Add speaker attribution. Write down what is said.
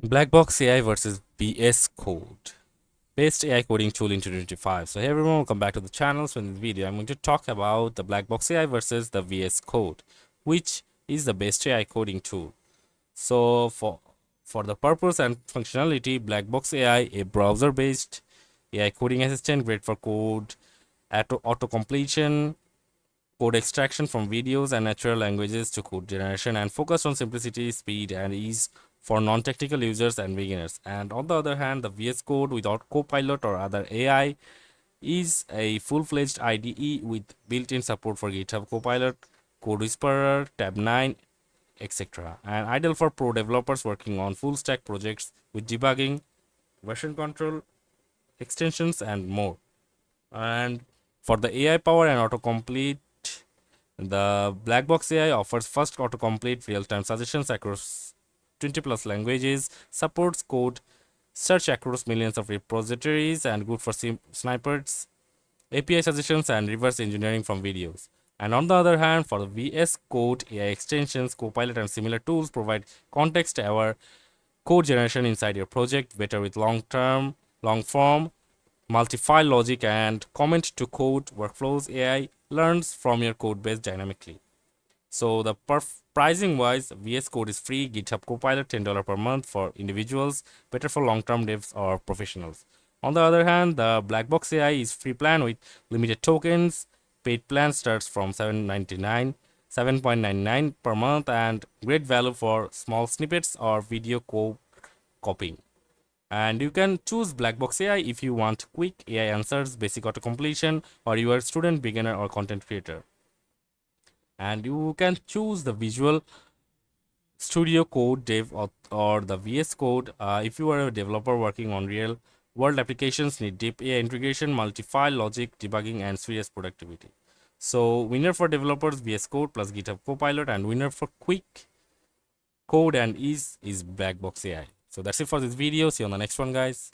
Speaker 1: Blackbox AI versus VS Code. Best AI coding tool in 2025. So hey everyone, welcome back to the channel. So in this video, I'm going to talk about the Blackbox AI versus the VS Code, which is the best AI coding tool. So for the purpose and functionality, Blackbox AI, a browser-based AI coding assistant, great for code, auto completion, code extraction from videos and natural languages to code generation, and focused on simplicity, speed, and ease for non-technical users and beginners. And on the other hand, the VS Code without Copilot or other AI is a full-fledged IDE with built-in support for GitHub Copilot, Code Whisperer, Tab 9, etc. And ideal for pro developers working on full-stack projects with debugging, version control, extensions, and more. And for the AI power and autocomplete, the Blackbox AI offers fast autocomplete real-time suggestions across 20 plus languages, supports code search across millions of repositories, and good for snipers, API suggestions, and reverse engineering from videos. And on the other hand, for the VS Code, AI extensions, Copilot, and similar tools provide context-aware code generation inside your project, better with long form, multi-file logic, and comment to code workflows. AI learns from your code base dynamically. So the pricing wise, VS Code is free, GitHub Copilot $10 per month for individuals, better for long-term devs or professionals. On the other hand, the Blackbox AI is free plan with limited tokens. Paid plan starts from 7.99 per month, and great value for small snippets or video copying. And you can choose Blackbox AI if you want quick AI answers, basic auto completion, or you are a student, beginner, or content creator. And you can choose the Visual Studio Code Dev or the VS Code if you are a developer working on real world applications, need deep AI integration, multi-file logic, debugging, and serious productivity. So winner for developers, VS Code plus GitHub Copilot, and winner for quick code and ease is Blackbox AI. So that's it for this video. See you on the next one, guys.